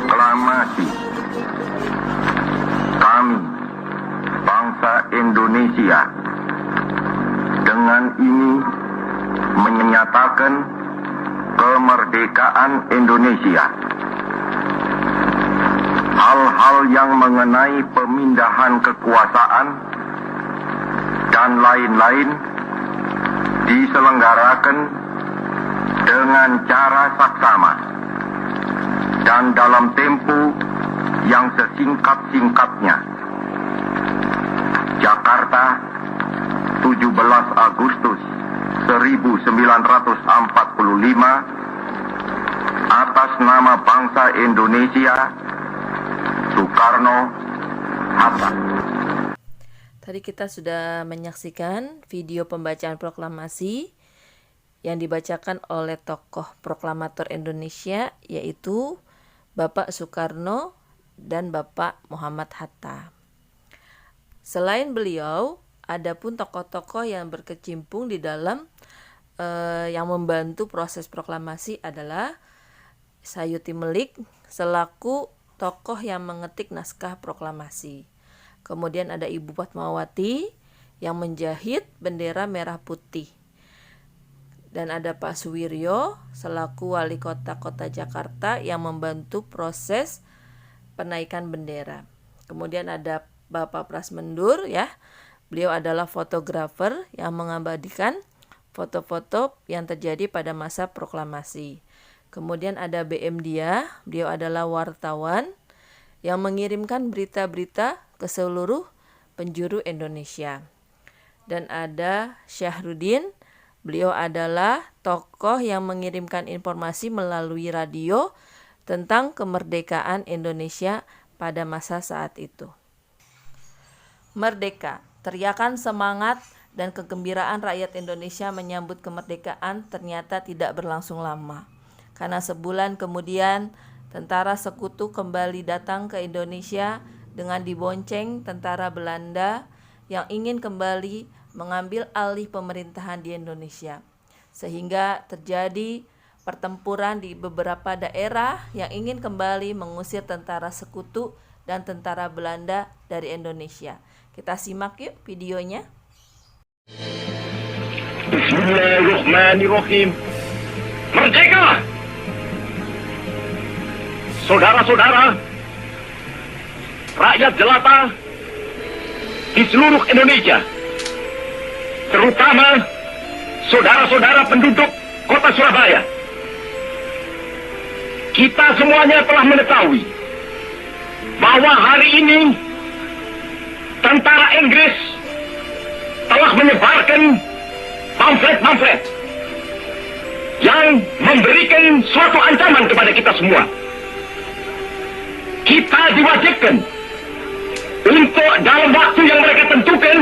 Proklamasi. Kami, bangsa Indonesia, dengan ini menyatakan kemerdekaan Indonesia. Hal-hal yang mengenai pemindahan kekuasaan dan lain-lain diselenggarakan dengan cara saksama dan dalam tempo yang sesingkat-singkatnya. Jakarta, 17 Agustus 1945, atas nama bangsa Indonesia, Soekarno-Hatta. Tadi kita sudah menyaksikan video pembacaan proklamasi yang dibacakan oleh tokoh proklamator Indonesia, yaitu Bapak Soekarno dan Bapak Muhammad Hatta. Selain beliau, ada pun tokoh-tokoh yang berkecimpung di dalam yang membantu proses proklamasi adalah Sayuti Melik selaku tokoh yang mengetik naskah proklamasi. Kemudian ada Ibu Fatmawati yang menjahit bendera merah putih. Dan ada Pak Suwiryo selaku wali kota Jakarta yang membantu proses penaikan bendera. Kemudian ada Bapak Prasmendur, ya. Beliau adalah fotografer yang mengabadikan foto-foto yang terjadi pada masa proklamasi. Kemudian ada BM Dia, beliau adalah wartawan yang mengirimkan berita-berita ke seluruh penjuru Indonesia. Dan ada Syahrudin, beliau adalah tokoh yang mengirimkan informasi melalui radio tentang kemerdekaan Indonesia pada masa saat itu. Merdeka, teriakan semangat dan kegembiraan rakyat Indonesia menyambut kemerdekaan ternyata tidak berlangsung lama. Karena sebulan kemudian, tentara sekutu kembali datang ke Indonesia dengan dibonceng tentara Belanda yang ingin kembali mengambil alih pemerintahan di Indonesia. Sehingga terjadi pertempuran di beberapa daerah yang ingin kembali mengusir tentara sekutu dan tentara Belanda dari Indonesia. Kita simak yuk videonya. Bismillahirrahmanirrahim. Merdeka! Saudara-saudara, rakyat jelata di seluruh Indonesia, terutama saudara-saudara penduduk kota Surabaya, kita semuanya telah mengetahui bahwa hari ini tentara Inggris telah menyebarkan pamflet-pamflet yang memberikan suatu ancaman kepada kita semua. Kita diwajibkan untuk dalam waktu yang mereka tentukan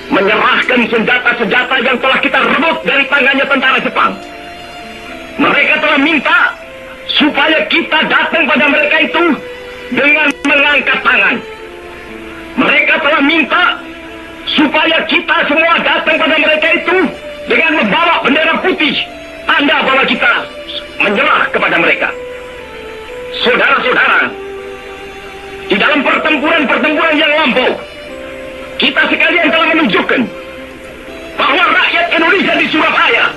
menyerahkan senjata-senjata yang telah kita rebut dari tangannya tentara Jepang. Mereka telah minta supaya kita datang pada mereka itu dengan mengangkat tangan. Mereka telah minta supaya kita semua datang pada mereka itu dengan membawa bendera putih, tanda bahwa kita menyerah kepada mereka. Saudara-saudara, di dalam pertempuran-pertempuran yang lampau, kita sekalian telah menunjukkan bahwa rakyat Indonesia di Surabaya,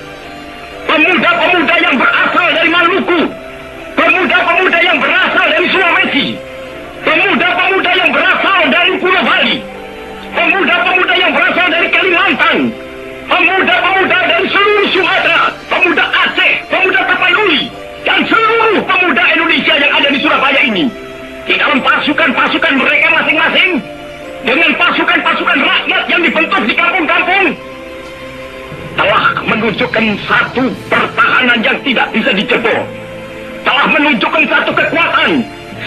pemuda-pemuda yang berasal dari Maluku, pemuda-pemuda yang berasal dari Sulawesi, pemuda-pemuda yang berasal dari Pulau Bali, pemuda-pemuda yang berasal dari Kalimantan, pemuda-pemuda dari seluruh Sumatera, pemuda Aceh, pemuda Tapanuli, dan seluruh pemuda Indonesia yang ada di Surabaya ini, di dalam pasukan-pasukan mereka masing-masing, dengan pasukan-pasukan rakyat yang dibentuk di kampung-kampung, telah menunjukkan satu pertahanan yang tidak bisa dijebol, telah menunjukkan satu kekuatan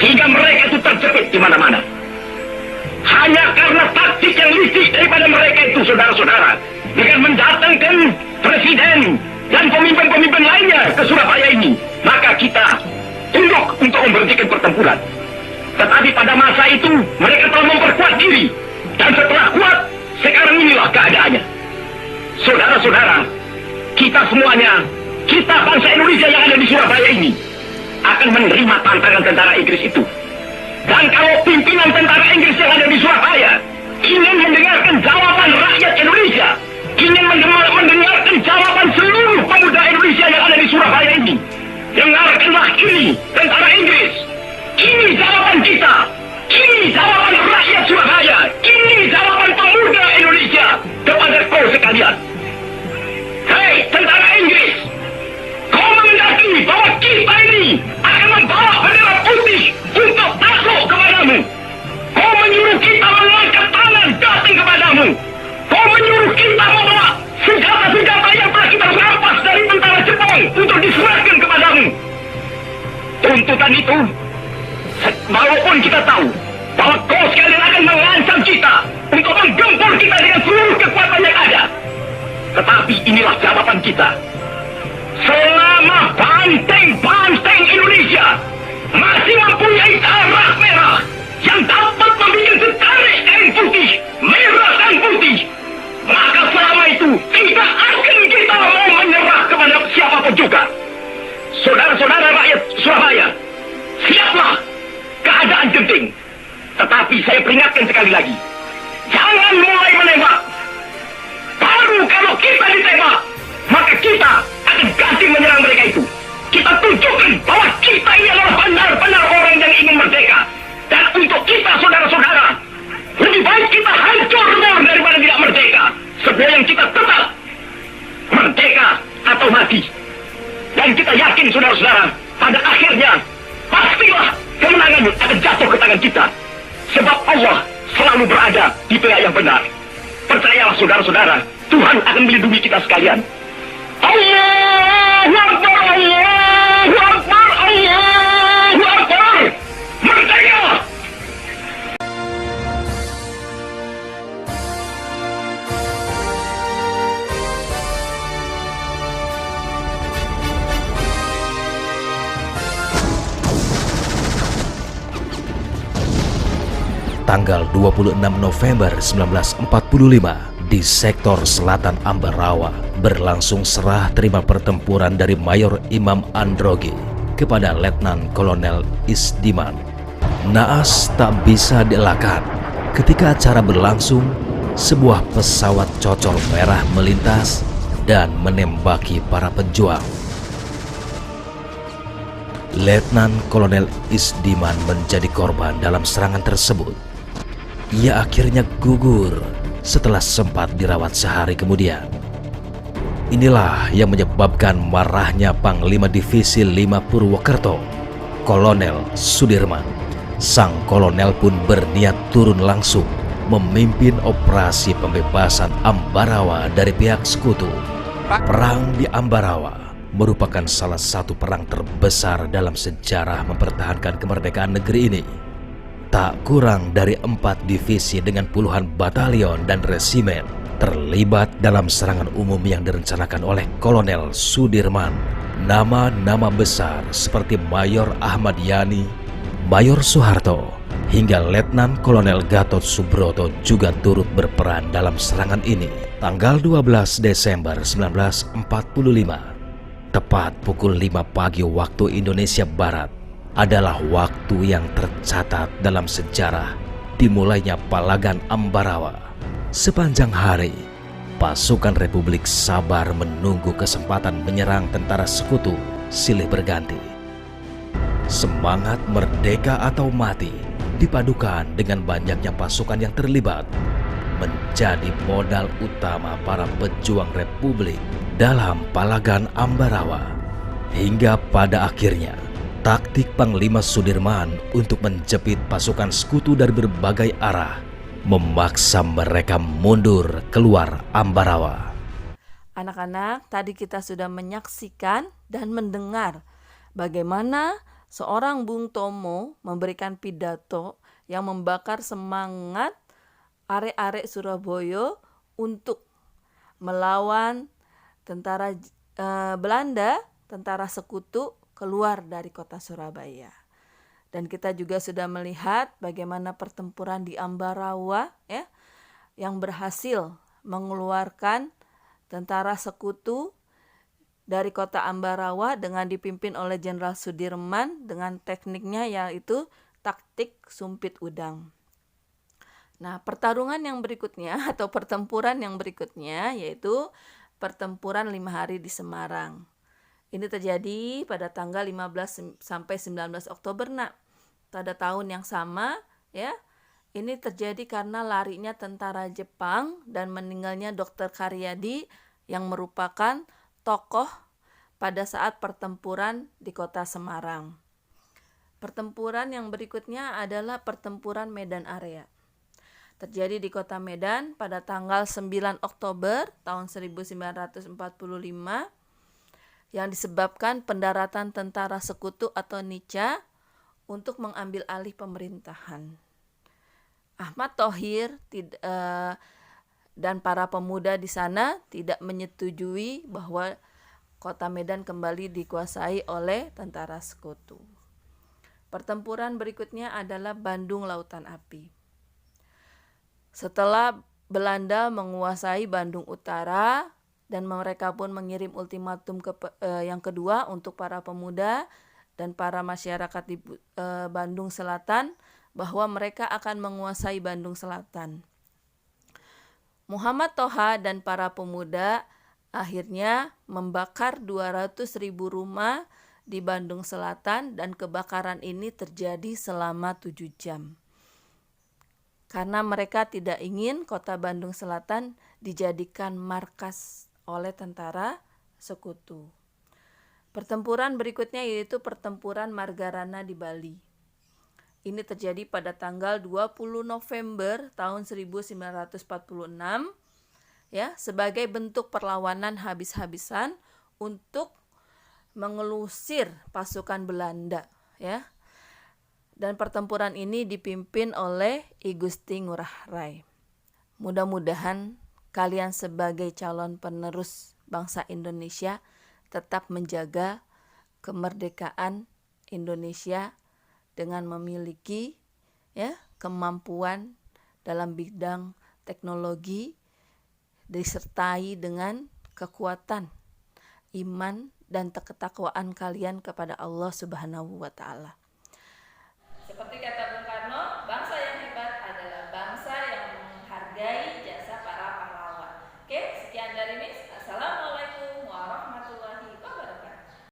sehingga mereka itu terjepit di mana-mana. Hanya karena taktik yang licik daripada mereka itu, saudara-saudara, dengan mendatangkan presiden dan pemimpin-pemimpin lainnya ke Surabaya ini, maka kita tunduk untuk memberhentikan pertempuran. Tetapi pada masa itu mereka telah memperkuat diri, dan setelah kuat, sekarang inilah keadaannya. Saudara-saudara, kita semuanya, kita bangsa Indonesia yang ada di Surabaya ini, akan menerima tantangan tentara Inggris itu. Dan kalau pimpinan tentara Inggris yang ada di Surabaya ingin mendengarkan jawaban rakyat Indonesia, ingin mendengarkan jawaban seluruh pemuda Indonesia yang ada di Surabaya ini, dengarkanlah ini tentara Inggris. Ini jawaban kita. Ini jawaban rakyat Surabaya. Ini jawaban pemuda Indonesia kepada kau sekalian. Hei tentara Inggris, kau mengendaki bahwa kita ini akan membawa bendera putih untuk takluk kepadamu. Kau menyuruh kita mengangkat tangan datang kepadamu. Kau menyuruh kita membawa senjata-senjata yang telah kita rampas dari tentara Jepang untuk diserahkan kepadamu. Tuntutan itu, walaupun kita tahu bahwa kau sekalian akan mengancam kita untuk menggempur kita dengan seluruh kekuatan yang ada, tetapi inilah jawaban kita. Selama banteng-banteng Indonesia masih mempunyai darah merah yang dapat membuat setarik kain putih, merah dan putih, maka selama itu tidak akan kita mau menyerah kepada siapapun juga. Saudara-saudara rakyat Surabaya, siaplah, keadaan genting. Tetapi saya peringatkan sekali lagi, jangan mulai menembak. Baru kalau kita ditembak, maka kita akan ganti menyerang mereka itu. Kita tunjukkan bahwa kita ini adalah benar-benar orang yang ingin merdeka. Dan untuk kita saudara-saudara, lebih baik kita hancur daripada tidak merdeka. Sebelum kita tetap merdeka atau mati. Dan kita yakin saudara-saudara, pada akhirnya pastilah kemenangan akan jatuh ke tangan kita. Sebab Allah selalu berada di pihak yang benar. Percayalah saudara-saudara, Tuhan akan melindungi kita sekalian. Allahu Akbar, Allahu Akbar, Allahu Akbar. Merdeka! Tanggal 26 November 1945 di sektor selatan Ambarawa berlangsung serah terima pertempuran dari Mayor Imam Androgi kepada Letnan Kolonel Isdiman. Naas tak bisa dielakkan. Ketika acara berlangsung, sebuah pesawat cocol merah melintas dan menembaki para pejuang. Letnan Kolonel Isdiman menjadi korban dalam serangan tersebut. Ia akhirnya gugur setelah sempat dirawat sehari kemudian. Inilah yang menyebabkan marahnya Panglima Divisi 5 Purwokerto, Kolonel Sudirman. Sang kolonel pun berniat turun langsung memimpin operasi pembebasan Ambarawa dari pihak sekutu. Perang di Ambarawa merupakan salah satu perang terbesar dalam sejarah mempertahankan kemerdekaan negeri ini. Tak kurang dari 4 divisi dengan puluhan batalion dan resimen terlibat dalam serangan umum yang direncanakan oleh Kolonel Sudirman. Nama-nama besar seperti Mayor Ahmad Yani, Mayor Soeharto, hingga Letnan Kolonel Gatot Subroto juga turut berperan dalam serangan ini. Tanggal 12 Desember 1945, tepat pukul 5 pagi waktu Indonesia Barat, adalah waktu yang tercatat dalam sejarah dimulainya Palagan Ambarawa. Sepanjang hari, pasukan Republik sabar menunggu kesempatan menyerang tentara sekutu silih berganti. Semangat merdeka atau mati dipadukan dengan banyaknya pasukan yang terlibat menjadi modal utama para pejuang Republik dalam Palagan Ambarawa. Hingga pada akhirnya taktik Panglima Sudirman untuk menjepit pasukan sekutu dari berbagai arah memaksa mereka mundur keluar Ambarawa. Anak-anak, tadi kita sudah menyaksikan dan mendengar bagaimana seorang Bung Tomo memberikan pidato yang membakar semangat arek-arek Surabaya untuk melawan tentara Belanda, tentara sekutu keluar dari kota Surabaya. Dan kita juga sudah melihat bagaimana pertempuran di Ambarawa ya, yang berhasil mengeluarkan tentara sekutu dari kota Ambarawa dengan dipimpin oleh Jenderal Sudirman dengan tekniknya yaitu taktik sumpit udang. Nah, pertarungan yang berikutnya atau pertempuran yang berikutnya yaitu pertempuran 5 hari di Semarang. Ini terjadi pada tanggal 15 sampai 19 Oktober, Nak. Pada tahun yang sama, ya. Ini terjadi karena larinya tentara Jepang dan meninggalnya Dr. Karyadi yang merupakan tokoh pada saat pertempuran di kota Semarang. Pertempuran yang berikutnya adalah pertempuran Medan Area. Terjadi di kota Medan pada tanggal 9 Oktober tahun 1945 yang disebabkan pendaratan tentara sekutu atau Nica untuk mengambil alih pemerintahan. Ahmad Thohir dan para pemuda di sana tidak menyetujui bahwa kota Medan kembali dikuasai oleh tentara sekutu. Pertempuran berikutnya adalah Bandung Lautan Api. Setelah Belanda menguasai Bandung Utara dan mereka pun mengirim ultimatum yang kedua untuk para pemuda dan para masyarakat di Bandung Selatan bahwa mereka akan menguasai Bandung Selatan. Muhammad Toha dan para pemuda akhirnya membakar 200.000 rumah di Bandung Selatan dan kebakaran ini terjadi selama 7 jam. Karena mereka tidak ingin kota Bandung Selatan dijadikan markas oleh tentara sekutu. Pertempuran berikutnya yaitu pertempuran Margarana di Bali. Ini terjadi pada tanggal 20 November tahun 1946 ya, sebagai bentuk perlawanan habis-habisan untuk mengelusir pasukan Belanda ya. Dan pertempuran ini dipimpin oleh I Gusti Ngurah Rai. Mudah-mudahan kalian sebagai calon penerus bangsa Indonesia tetap menjaga kemerdekaan Indonesia dengan memiliki ya kemampuan dalam bidang teknologi disertai dengan kekuatan iman dan ketakwaan kalian kepada Allah Subhanahu wa taala.